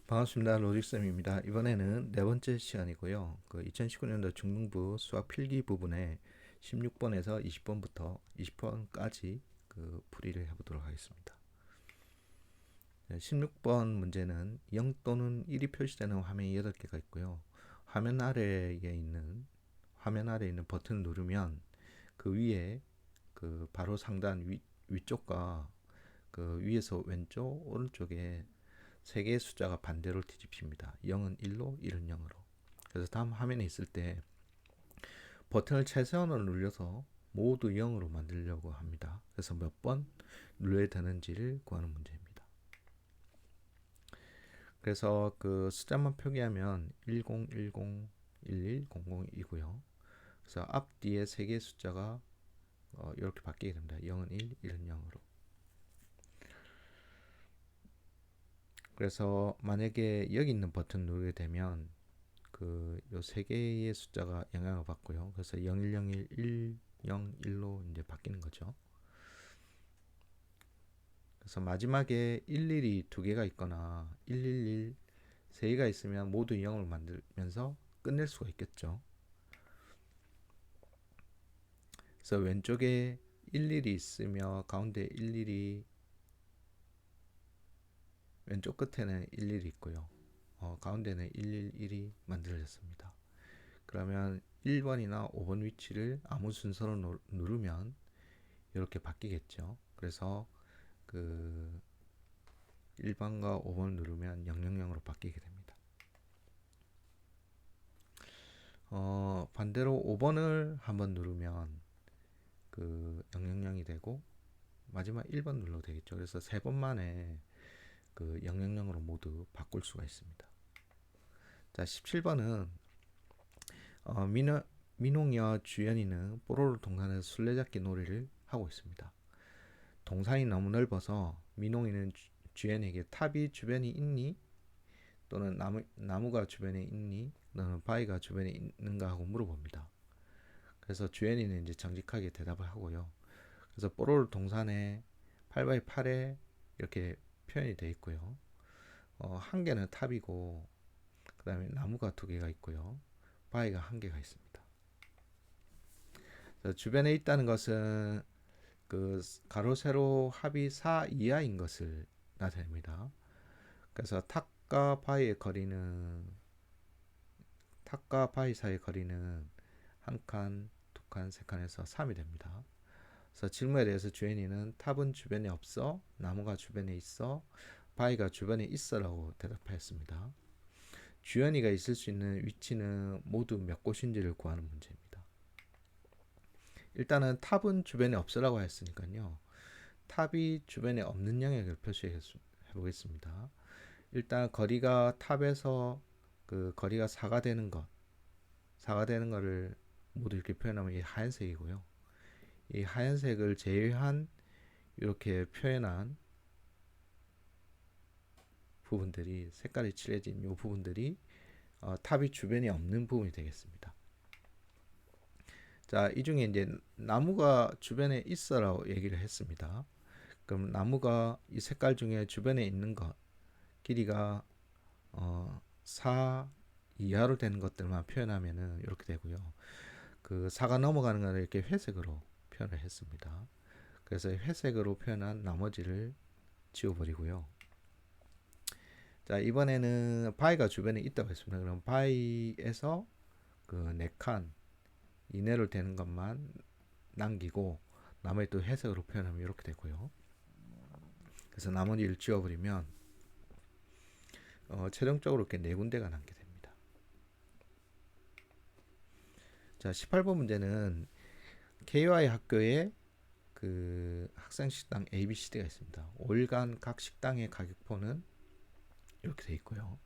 반갑습니다. 로직쌤입니다. 이번에는 네 번째 시간이고요. 2019년도 중등부 수학 필기 부분에 16번에서 20번부터 20번까지 풀이를 해보도록 하겠습니다. 16번 문제는 0 또는 1이 표시되는 화면이 8개가 있고요. 화면 아래에 있는 버튼을 누르면 그 위에 바로 상단 위쪽과 위에서 왼쪽 오른쪽에 세 개의 숫자가 반대로 뒤집힙니다. 0은 1로, 1은 0으로. 그래서 다음 화면에 있을 때 버튼을 최소한으로 눌려서 모두 0으로 만들려고 합니다. 그래서 몇 번 눌러야 되는지를 구하는 문제입니다. 그래서 숫자만 표기하면 10, 10, 11, 00이고요. 그래서 앞뒤에 세 개의 숫자가 이렇게 바뀌게 됩니다. 0은 1, 1은 0으로. 그래서 만약에 여기 있는 버튼 누르게 되면 요 세 개의 숫자가 영향을 받고요. 그래서 0101, 101로 이제 바뀌는 거죠. 그래서 마지막에 111이 두 개가 있거나 111 세 개가 있으면 모두 0을 만들면서 끝낼 수가 있겠죠. 그래서 왼쪽에 11이 있으며 가운데 11이 왼쪽 끝에는 11이 있고요. 가운데는 111이 만들어졌습니다. 그러면 1번이나 5번 위치를 아무 순서로 누르면 이렇게 바뀌겠죠. 그래서 1번과 5번을 누르면 000으로 바뀌게 됩니다. 반대로 5번을 한번 누르면 000이 되고 마지막 1번 눌러도 되겠죠. 그래서 세 번 만에 000으로 모두 바꿀 수가 있습니다. 자, 17번은 민홍이와 주연이는 뽀로로 동산에서 술래잡기 놀이를 하고 있습니다. 동산이 너무 넓어서 민홍이는 주연에게 탑이 주변에 있니? 또는 나무가 주변에 있니? 또는 바위가 주변에 있는가 하고 물어봅니다. 그래서 주연이는 이제 정직하게 대답을 하고요. 그래서 뽀로로 동산에 8x8에 이렇게 표현이 되어 있고요. 한 개는 탑이고 그 다음에 나무가 두 개가 있고요. 바위가 한 개가 있습니다. 주변에 있다는 것은 가로 세로 합이 4 이하인 것을 나타냅니다. 그래서 탑과 바위 사이의 거리는 한 칸, 두 칸, 세 칸에서 3이 됩니다. 그래서 질문에 대해서 주연이는 탑은 주변에 없어, 나무가 주변에 있어, 바위가 주변에 있어라고 대답하였습니다. 주연이가 있을 수 있는 위치는 모두 몇 곳인지를 구하는 문제입니다. 일단은 탑은 주변에 없으라고 했으니까요. 탑이 주변에 없는 영역을 표시해 보겠습니다. 일단 거리가 탑에서 거리가 4가 되는 거를 모두 이렇게 표현하면 이 하얀색이고요. 이 하얀색을 제외한 이렇게 표현한 부분들이 색깔이 칠해진 이 부분들이 탑이 주변에 없는 부분이 되겠습니다. 자, 이 중에 이제 나무가 주변에 있어라고 얘기를 했습니다. 그럼 나무가 이 색깔 중에 주변에 있는 것 길이가 4 이하로 되는 것들만 표현하면은 이렇게 되고요. 4가 넘어가는 거를 이렇게 회색으로 표현을 했습니다. 그래서 회색으로 표현한 나머지를 지워버리고요. 자, 이번에는 바위가 주변에 있다고 했습니다. 그럼 바위에서 4칸 이내로 되는 것만 남기고 나머지 또 회색으로 표현하면 이렇게 되고요. 그래서 나머지를 지워버리면 최종적으로 이렇게 4군데가 남게 됩니다. 자, 18번 문제는 KY 학교에 학생 식당 ABCD가 있습니다. 5일간 각 식당의 가격표는 이렇게 되어 있고요.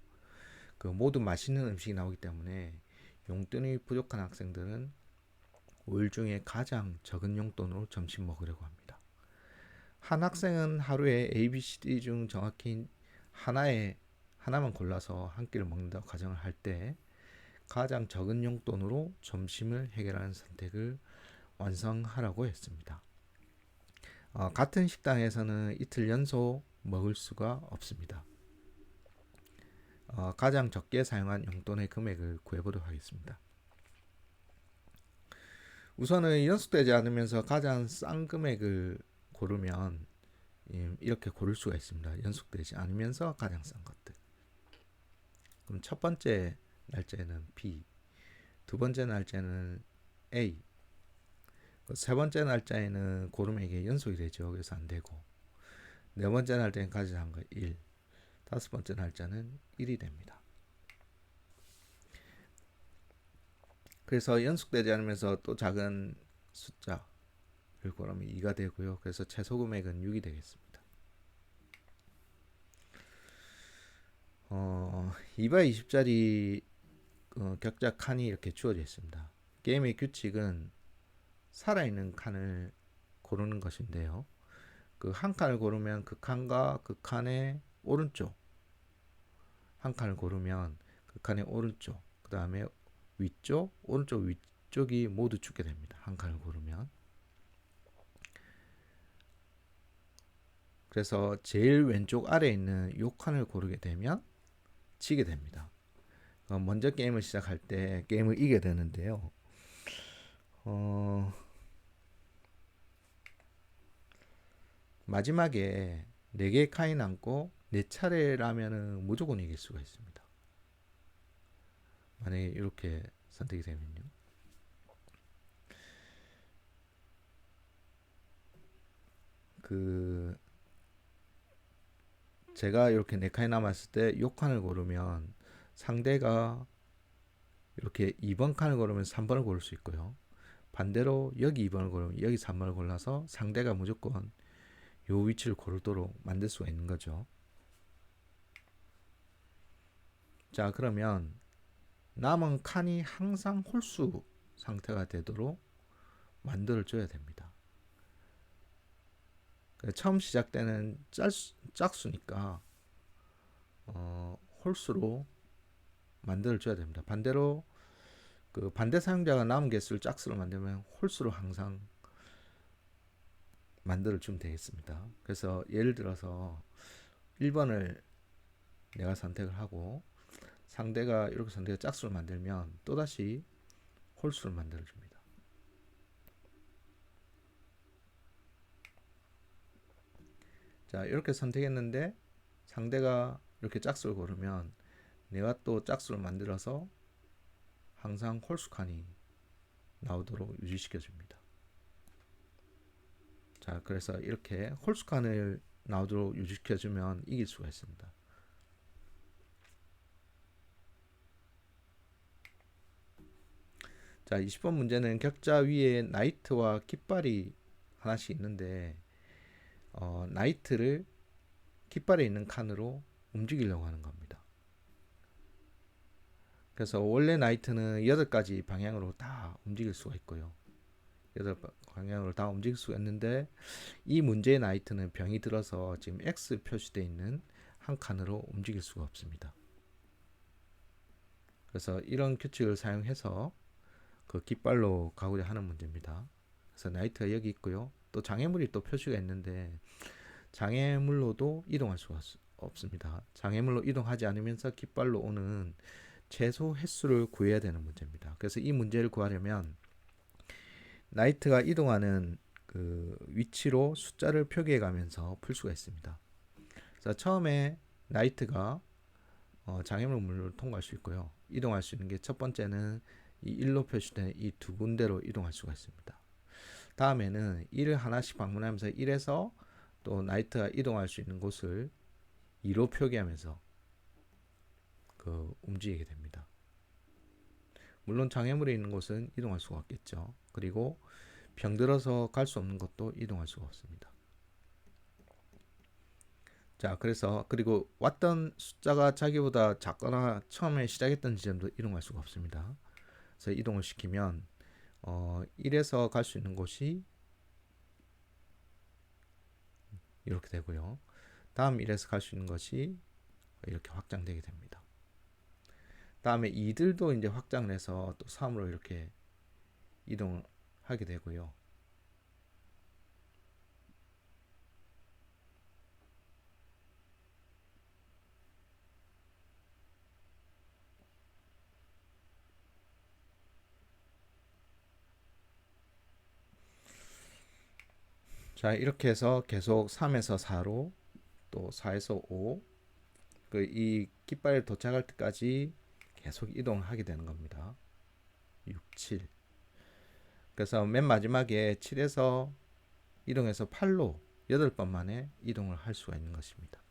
모두 맛있는 음식이 나오기 때문에 용돈이 부족한 학생들은 5일 중에 가장 적은 용돈으로 점심 먹으려고 합니다. 한 학생은 하루에 ABCD 중 정확히 하나만 골라서 한 끼를 먹는다고 가정을 할 때 가장 적은 용돈으로 점심을 해결하는 선택을 완성하라고 했습니다. 같은 식당에서는 이틀 연속 먹을 수가 없습니다. 가장 적게 사용한 용돈의 금액을 구해보도록 하겠습니다. 우선은 연속되지 않으면서 가장 싼 금액을 고르면 이렇게 고를 수가 있습니다. 연속되지 않으면서 가장 싼 것들. 그럼 첫 번째 날짜에는 B, 두 번째 날짜에는 A, 세 번째 날짜에는 고르면 이게 연속이 되죠. 그래서 안 되고, 네 번째 날짜는 가장 거 1, 다섯 번째 날짜는 1이 됩니다. 그래서 연속되지 않으면서 또 작은 숫자를 고르면 2가 되고요. 그래서 최소 금액은 6이 되겠습니다. 2x20짜리 격자 칸이 이렇게 주어져 있습니다. 게임의 규칙은 살아있는 칸을 고르는 것인데요. 그 한 칸을 고르면 그 칸과 그 칸의 오른쪽, 한 칸을 고르면 그 칸의 오른쪽, 그 다음에 위쪽, 오른쪽 위쪽이 모두 죽게 됩니다. 한 칸을 고르면. 그래서 제일 왼쪽 아래에 있는 요 칸을 고르게 되면 지게 됩니다. 먼저 게임을 시작할 때 게임을 이겨야 되는데요. 마지막에 4개의 칸이 남고 4차례라면 무조건 이길 수가 있습니다. 만약에 이렇게 선택이 되면요. 제가 이렇게 4칸이 남았을 때 요 칸을 고르면 상대가 이렇게 2번 칸을 고르면 3번을 고를 수 있고요. 반대로 여기 2번을 고르면 여기 3번을 골라서 상대가 무조건 요 위치를 고르도록 만들 수가 있는 거죠. 자, 그러면 남은 칸이 항상 홀수 상태가 되도록 만들어 줘야 됩니다. 처음 시작 때는 짝수니까 홀수로 만들어 줘야 됩니다. 반대로 그 반대 사용자가 남은 개수를 짝수로 만들면 홀수로 항상 만들어 주면 되겠습니다. 그래서 예를 들어서 1번을 내가 선택을 하고 상대가 이렇게 선택해 짝수를 만들면 또다시 홀수를 만들어 줍니다. 자, 이렇게 선택했는데 상대가 이렇게 짝수를 고르면 내가 또 짝수를 만들어서 항상 홀수 칸이 나오도록 유지시켜 줍니다. 자, 그래서 이렇게 홀수 칸을 나오도록 유지시켜 주면 이길 수가 있습니다. 자, 20번 문제는 격자 위에 나이트와 깃발이 하나씩 있는데 나이트를 깃발에 있는 칸으로 움직이려고 하는 겁니다. 그래서 원래 나이트는 8가지 방향으로 다 움직일 수가 있고요. 8방향으로 다 움직일 수가 있는데 이 문제의 나이트는 병이 들어서 지금 X 표시되어 있는 한 칸으로 움직일 수가 없습니다. 그래서 이런 규칙을 사용해서 그 깃발로 가고자 하는 문제입니다. 그래서 나이트가 여기 있고요. 또 장애물이 또 표시가 있는데 장애물로도 이동할 수가 없습니다. 장애물로 이동하지 않으면서 깃발로 오는 최소 횟수를 구해야 되는 문제입니다. 그래서 이 문제를 구하려면 나이트가 이동하는 그 위치로 숫자를 표기해 가면서 풀 수가 있습니다. 그래서 처음에 나이트가 장애물을 통과할 수 있고요. 이동할 수 있는 게 첫 번째는 이 1로 표시된 이 두 군데로 이동할 수가 있습니다. 다음에는 1을 하나씩 방문하면서 1에서 또 나이트가 이동할 수 있는 곳을 2로 표기하면서 움직이게 됩니다. 물론 장애물이 있는 곳은 이동할 수가 없겠죠. 그리고 병들어서 갈 수 없는 것도 이동할 수가 없습니다. 자, 그리고 왔던 숫자가 자기보다 작거나 처음에 시작했던 지점도 이동할 수가 없습니다. 그래서 이동을 시키면 1에서 갈 수 있는 곳이 이렇게 되고요. 다음 1에서 갈 수 있는 것이 이렇게 확장되게 됩니다. 다음에 2들도 이제 확장을 해서 또 3으로 이렇게 이동을 하게 되고요. 자, 이렇게 해서 계속 3에서 4로 또 4에서 5, 그 이 깃발에 도착할 때까지 계속 이동하게 되는 겁니다. 6, 7. 그래서 맨 마지막에 7에서 이동해서 8로 8번 만에 이동을 할 수가 있는 것입니다.